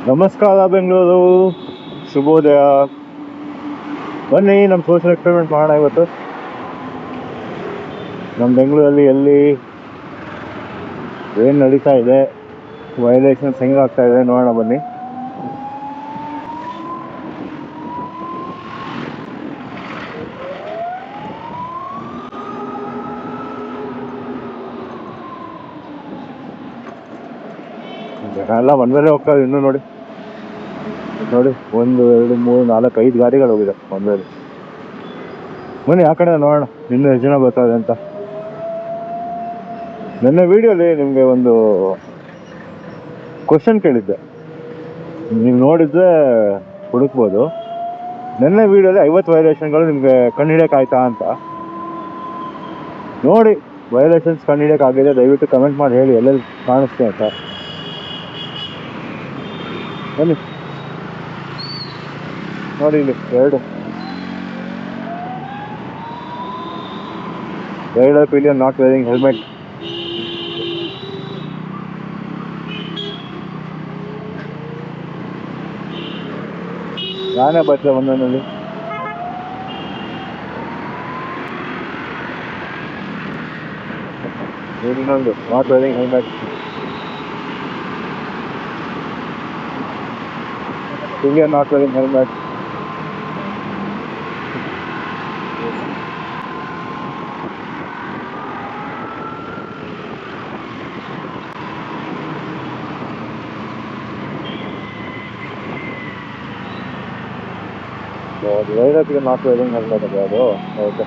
ನಮಸ್ಕಾರ ಬೆಂಗಳೂರು, ಶುಭೋದಯ. ಬನ್ನಿ ನಮ್ಮ ಸೋಷಿಯಲ್ ಎಕ್ಸ್ಪೆರಿಮೆಂಟ್ ಮಾಡೋಣ ಇವತ್ತು. ನಮ್ಮ ಬೆಂಗಳೂರಲ್ಲಿ ಎಲ್ಲಿ ಏನು ನಡೀತಾ ಇದೆ, ವೈಲೇಷನ್ಸ್ ಹೆಂಗಾಗ್ತಾ ಇದೆ ನೋಡೋಣ ಬನ್ನಿ. ಜನ ಎಲ್ಲ ಒಂದ್ಮೇಲೆ ಹೋಗ್ತಾ ಇದೆ. ಇನ್ನೂ ನೋಡಿ 1 2 3 4 5 ಗಾಡಿಗಳು ಹೋಗಿದೆ ಒಂದ್ಮೇಲೆ. ಬನ್ನಿ ಆ ಕಡೆ ನೋಡೋಣ ಇನ್ನೂ ಎಷ್ಟು ಜನ ಬರ್ತಾರೆ ಅಂತ. ನನ್ನ ವಿಡಿಯೋಲಿ ನಿಮಗೆ ಒಂದು ಕ್ವಶನ್ ಕೇಳಿದ್ದೆ, ನೀವು ನೋಡಿದ್ರೆ ಹುಡುಕ್ಬೋದು. ನನ್ನ ವಿಡಿಯೋಲಿ 50 ವೈಲೇಷನ್ಗಳು ನಿಮಗೆ ಕಂಡುಹಿಡಿಯೋಕ್ಕಾಯ್ತಾ ಅಂತ. ನೋಡಿ ವೈಲೇಷನ್ಸ್ ಕಂಡುಹಿಡಿಯೋಕ್ಕಾಗಿದೆ ದಯವಿಟ್ಟು ಕಮೆಂಟ್ ಮಾಡಿ ಹೇಳಿ ಎಲ್ಲೆಲ್ಲಿ ಕಾಣಿಸ್ತೆ ಅಂತ. ಬನ್ನಿ ನೋಡಿ, ಇಲ್ಲಿ ಎರಡು ಪಿಲಿಯನ್ ನಾಟ್ ವೇರಿಂಗ್ ಹೆಲ್ಮೆಟ್. ನಾನೇ ಬರ್ತೇನೆ ಒಂದೊಂದಲ್ಲಿ. ಇನ್ನೊಂದು not wearing helmet, pillion not wearing helmet. ರೈಡರ್ಗೆ ನಾಟ್ ವೇರಿಂಗ್ ಹೆಲ್ಮೆಟ್ ಇದೆ ಅದು. Okay,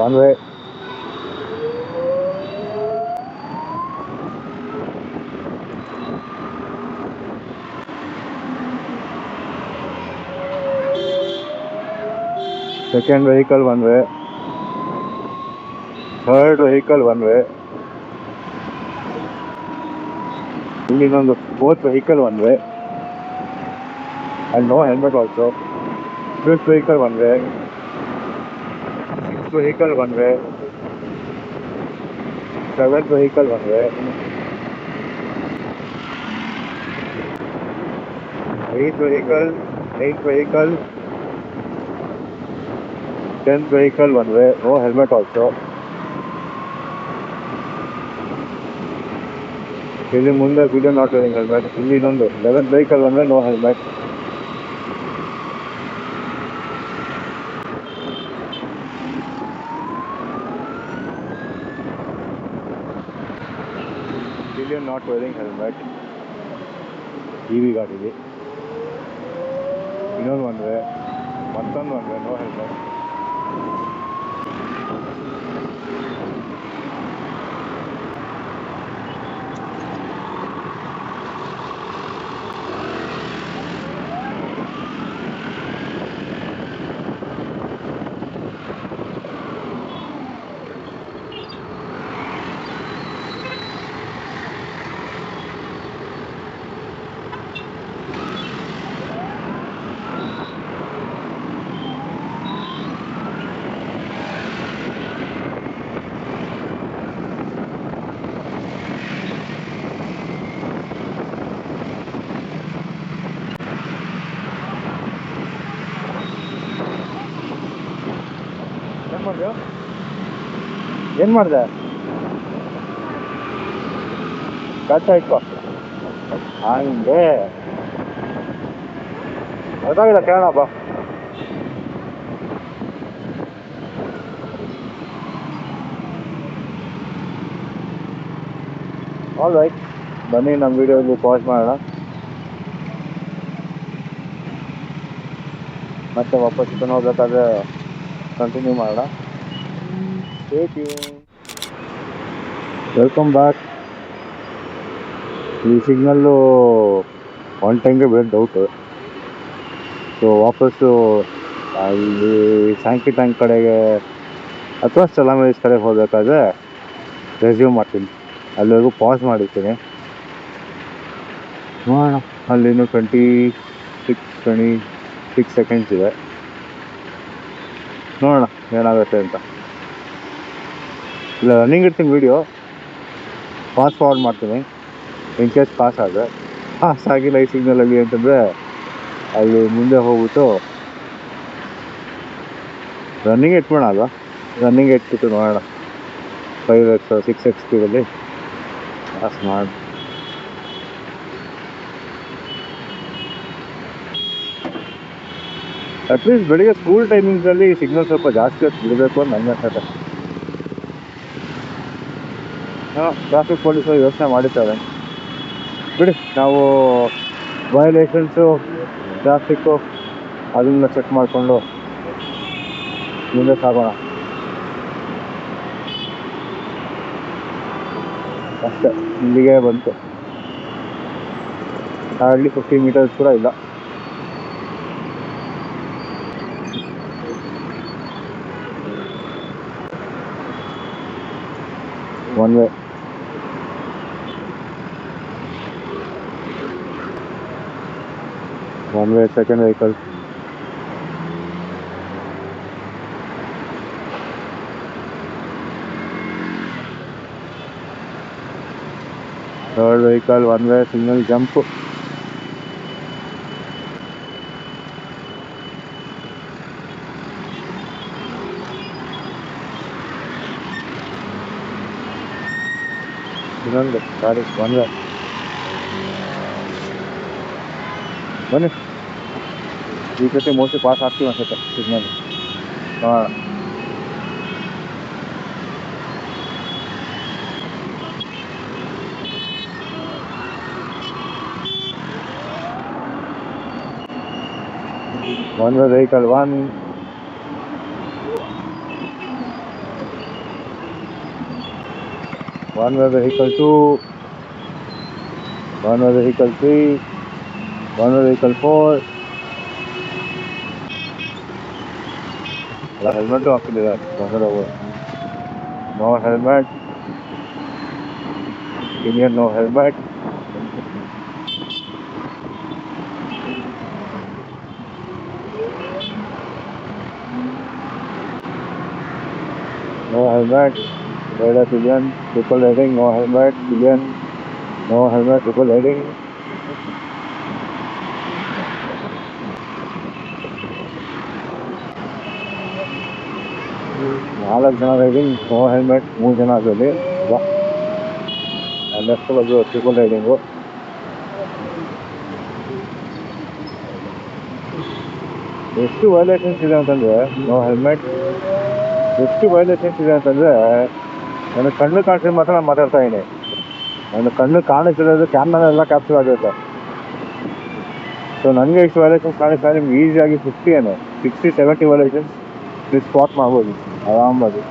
one way. Second vehicle one way, third vehicle one way, ಇಲ್ಲಿ ಇನ್ನೊಂದು fourth vehicle one way and no helmet also. Fifth vehicle one way, sixth vehicle one way, seventh vehicle one way, eighth vehicle, ninth vehicle, 10th vehicle one way, no helmet also. ಇಲ್ಲಿ ಮುಂದೆ video not wearing helmet. ಇಲ್ಲಿ ಇನ್ನೊಂದು 11th vehicle one way, no helmet. Pillion not wearing helmet, EV ಗಾಡಿಗೆ. ಇನ್ನೊಂದು one way, ಮತ್ತೊಂದು one way, no helmet. ಏನು ಮಾಡಿದೆ? ಕಟ್ಟ ಇಟ್ಕೊ ಹಂಗೆ. ಗೊತ್ತಾಗಿಲ್ಲ, ಕೇಳೋಣಪ್ಪ. ಆಲ್ ರೈಟ್, ಬನ್ನಿ ನಮ್ಮ ವಿಡಿಯೋಲಿ ಪಾಸ್ ಮಾಡೋಣ, ಮತ್ತೆ ವಾಪಸ್ ರಿಟರ್ನ್ ಹೋಗ್ಬೇಕಾದ್ರೆ ಕಂಟಿನ್ಯೂ ಮಾಡೋಣ. Welcome back. ಈ ಸಿಗ್ನಲ್ಲು ಒನ್ ಟೈಮ್ಗೆ ಬೇರೆ ಡೌಟು. ಸೊ ವಾಪಸ್ಸು ಇಲ್ಲಿ ಸ್ಯಾಂಕಿ ಟ್ಯಾಂಕ್ ಕಡೆಗೆ ಅಥವಾ ಸ್ಟೆಲಾಮಿಸ್ ಕಡೆಗೆ ಹೋಗಬೇಕಾದ್ರೆ ರೆಸ್ಯೂಮ್ ಮಾಡ್ತೀನಿ. ಅಲ್ಲಿವರೆಗೂ ಪಾಸ್ ಮಾಡಿರ್ತೀನಿ. ನೋಡೋಣ. ಅಲ್ಲಿನ್ನು 26 ಸೆಕೆಂಡ್ಸ್ ಇದೆ. ನೋಡೋಣ ಏನಾಗುತ್ತೆ ಅಂತ. ಇಲ್ಲ ರನ್ನಿಂಗ್ ಇರ್ತೀನಿ ವೀಡಿಯೋ ಫಾಸ್ಟ್ ಫಾರ್ವರ್ಡ್ ಮಾಡ್ತೀನಿ. ಇನ್ ಕೇಸ್ ಪಾಸ್ ಆದರೆ, ಪಾಸ್ ಆಗಿಲ್ಲ ಈ ಸಿಗ್ನಲಲ್ಲಿ ಅಂತಂದರೆ ಅಲ್ಲಿ ಮುಂದೆ ಹೋಗ್ಬಿಟ್ಟು ರನ್ನಿಂಗ್ ಎತ್ಬೋಣ ಅಲ್ವಾ. ರನ್ನಿಂಗ್ ಎತ್ಬಿಟ್ಟು ನೋಡೋಣ 5x 6x ಸ್ಪೀಡಲ್ಲಿ ಪಾಸ್ ಮಾಡಿ. ಅಟ್ಲೀಸ್ಟ್ ಬೆಳಿಗ್ಗೆ ಸ್ಕೂಲ್ ಟೈಮಿಂಗ್ಸಲ್ಲಿ ಸಿಗ್ನಲ್ ಸ್ವಲ್ಪ ಜಾಸ್ತಿ ಹೊತ್ತು ಬಿಡಬೇಕು ಅಂತ ನನಗೆ ಅನ್ಸುತ್ತೆ. ಟ್ರಾಫಿಕ್ ಪೊಲೀಸರು ಯೋಚನೆ ಮಾಡಿದ್ದಾರೆ ಬಿಡಿ. ನಾವು ವಯಲೇಷನ್ಸು ಟ್ರಾಫಿಕ್ಕು ಅದನ್ನ ಚೆಕ್ ಮಾಡಿಕೊಂಡು ಮುಂದೆ ಸಾಗೋಣ ಅಷ್ಟೇ. ಇಲ್ಲಿಗೆ ಬಂತು, ಹಾರ್ಡ್ಲಿ 50 ಮೀಟರ್ಸ್ ಕೂಡ ಇಲ್ಲ. One way second vehicle. Third vehicle one way signal jump. ಇನ್ನೊಂದು ಸಾರಿ ಒನ್ ವೇ. ಬನ್ನಿ ಈ ಜೊತೆ ಮೋಸ್ಟ್ಲಿ ಪಾಸ್ ಆಗ್ತೀವಿ ಅನ್ಸುತ್ತೆ ಸಿಗ್ನಲ್. ನೋಡೋಣ. One way vehicle 1, one way vehicle 2, one way vehicle 3, one way vehicle 4. ಎಲ್ಲ ಹೆಲ್ಮೆಟು ಹಾಕಿದ್ದಾರೆ ಹೊಸದ. No helmet, Indian no helmet. No helmet, radar pillion, triple heading, no helmet, pillion, no helmet, triple heading. ನಾಲ್ಕು ಜನ riding, no helmet 3 ಜನ ಅದರಲ್ಲಿ. Next ಅದು triple riding. ಎಷ್ಟು violations ಇದೆ ಅಂತಂದರೆ ನೋ ಹೆಲ್ಮೆಟ್, ಎಷ್ಟು ವೈಲೇಷನ್ಸ್ ಇದೆ ಅಂತಂದರೆ ನನಗೆ ಕಣ್ಣು ಕಾಣಿಸಿ ಮಾತ್ರ ನಾನು ಮಾತಾಡ್ತಾ ಇದ್ದೀನಿ. ನನ್ನ ಕಣ್ಣು ಕಾಣಿಸಿರೋದು ಕ್ಯಾಮ್ರಾನೆಲ್ಲ ಕ್ಯಾಪ್ಚರ್ ಆಗಿರುತ್ತೆ. ಸೊ ನನಗೆ ಇಷ್ಟು ವೈಲೇಷನ್ಸ್ ಕಾಣಿಸ್ತಾ ನಿಮ್ಗೆ ಈಸಿಯಾಗಿ 60-70 ವೈಲೇಷನ್ಸ್ ನೀವು ಸ್ಪಾಟ್ ಮಾಡ್ಬೋದು ಆರಾಮಾಗಿ.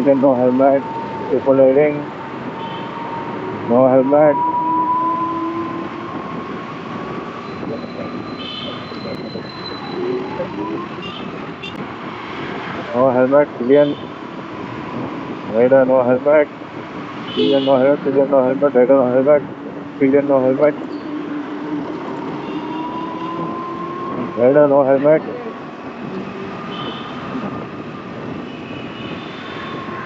ಇದನ್ನು no helmet, triple riding, no helmet, no helmet, pillion, rider no helmet, pillion no helmet, pillion no helmet, rider no helmet, pillion no helmet, rider no helmet,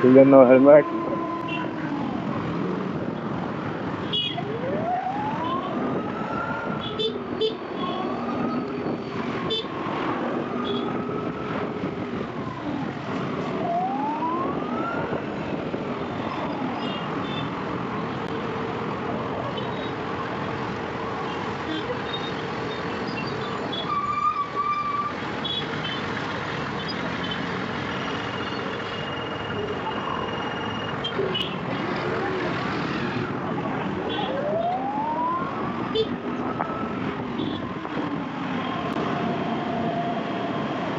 pillion no helmet.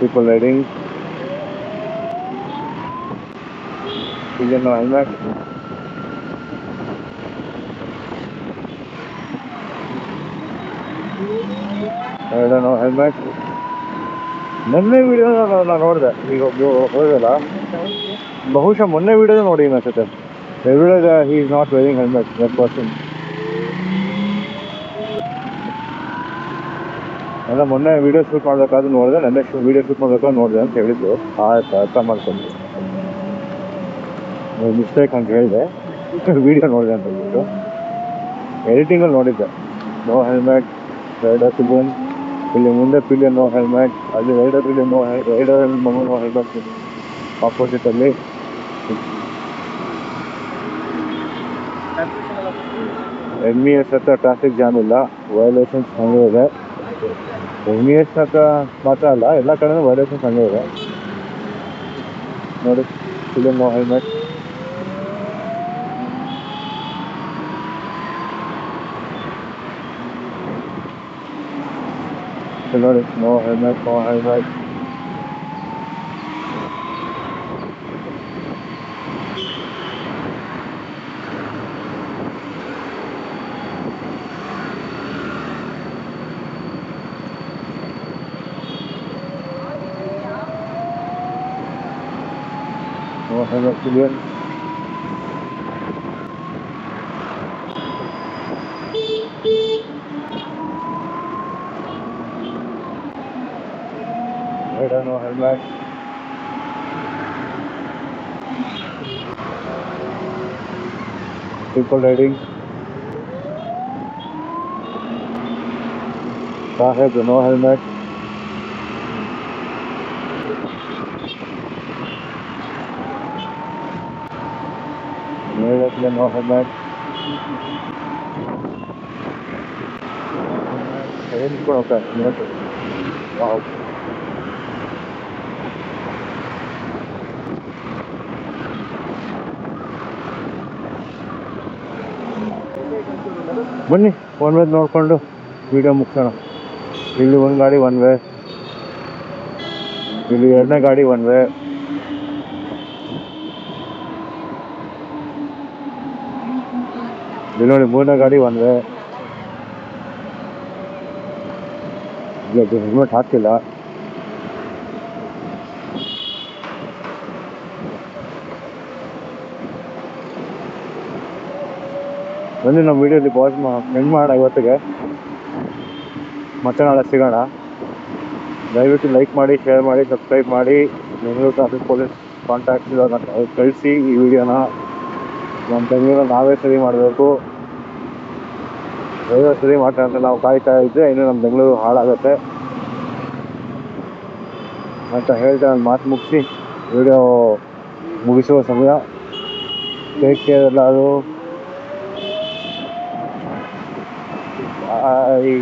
Triple riding, pillion no helmet, rider no helmet. ಮೊನ್ನೆ video ನಾನು ನೋಡಿದೆ, ಈಗ ಒಬ್ಬರು ಹೋದಲ್ಲ, ಬಹುಶಃ ಮೊನ್ನೆ video ನೋಡಿ ಅನ್ಸುತ್ತೆ. Everywhere he is not wearing helmet, that person. ಎಲ್ಲ ಮೊನ್ನೆ ವೀಡಿಯೋ ಶೂಟ್ ಮಾಡ್ಬೇಕಾದ್ರೂ ನೋಡಿದೆ, ನೆನ್ನೆ ವೀಡಿಯೋ ಶೂಟ್ ಮಾಡ್ಬೇಕಾದ್ರೆ ನೋಡಿದೆ ಅಂತ ಹೇಳಿದ್ರು. ಆಯ್ತು, ಅರ್ಥ ಮಾಡ್ಕೊಂಡು ಮಿಸ್ಟೇಕ್ ಅಂತ ಹೇಳಿದೆ, ವೀಡಿಯೋ ನೋಡಿದೆ ಅಂತ ಹೇಳ್ಬಿಟ್ಟು ಎಡಿಟಿಂಗಲ್ಲಿ ನೋಡಿದ್ದೆ. ನೋ ಹೆಲ್ಮೆಟ್, ರೈಡರ್ ಸಿಗೋನ್, ಇಲ್ಲಿ ಮುಂದೆ ಪಿಲಿಯನ್ ನೋ ಹೆಲ್ಮೆಟ್, ಅಲ್ಲಿ ರೈಡರ್ ಪಿಲಿಯನ್ ನೋ ರೈಡರ್ ಮಗು ನೋ ಹೆಲ್ಮೆಟ್, ಆಪೋಸಿಟಲ್ಲಿ MES ಹತ್ರ ಟ್ರಾಫಿಕ್ ಜಾಮ್ ಇಲ್ಲ, ವೈಲೇಷನ್ಸ್ ಹಂಗೆ ಇದೆ. MES ಹತ್ರ ಮಾತ್ರ ಅಲ್ಲ, ಎಲ್ಲ ಕಡೆನೂ ವೈಲೇಷನ್ಸ್ ಹಂಗೆ ಇದೆ ನೋಡಿ. ಪಿಲಿಯನ್ ನೋ ಹೆಲ್ಮೆಟ್, ನೋಡಿ, no helmet, no helmet. No helmet civilian. Rider no helmet. People riding. Sahib no helmet. No helmet. Wow. ಬನ್ನಿ ಒನ್ ವೇ ನೋಡ್ಕೊಂಡು ವಿಡಿಯೋ ಮುಗಿಸೋಣ. ಇಲ್ಲಿ ಒಂದು ಗಾಡಿ ಒನ್ ವೇ, ಇಲ್ಲಿ ಎರಡನೇ ಗಾಡಿ ಒನ್ ವೇ, ಇಲ್ಲಿ ನೋಡಿ ಮೂರನೇ ಗಾಡಿ ಒನ್ ವೇ. ಹೆಲ್ಮೆಟ್ ಹಾಕಿಲ್ಲ. ಬನ್ನಿ ನಮ್ಮ ವಿಡಿಯೋಲಿ ಪಾಸ್ ಎಂಡ್ ಮಾಡೋಣ ಇವತ್ತಿಗೆ, ಮತ್ತೆ ನಾಳೆ ಸಿಗೋಣ. ದಯವಿಟ್ಟು ಲೈಕ್ ಮಾಡಿ, ಶೇರ್ ಮಾಡಿ, ಸಬ್ಸ್ಕ್ರೈಬ್ ಮಾಡಿ. ಬೆಂಗಳೂರು ಟ್ರಾಫಿಕ್ ಪೊಲೀಸ್ ಕಾಂಟ್ಯಾಕ್ಟ್ ಕಳಿಸಿ ಈ ವಿಡಿಯೋನ. ನಮ್ಮ ಬೆಂಗಳೂರಲ್ಲಿ ನಾವೇ ಸರಿ ಮಾಡಬೇಕು, ಡ್ರೈವರ್ ಸರಿ ಮಾಡ್ತಾರೆ ಅಂತ ನಾವು ಕಾಯ್ತಾ ಇದ್ದರೆ ಇನ್ನು ನಮ್ಮ ಬೆಂಗಳೂರು ಹಾಳಾಗುತ್ತೆ ಅಂತ ಹೇಳ್ತಾ ನಾನು ಮಾತು ಮುಗಿಸಿ ವಿಡಿಯೋ ಮುಗಿಸುವ ಸಮಯ. ಟೇಕ್ ಕೇರ್ ಎಲ್ಲರೂ. ಬಾಯ್.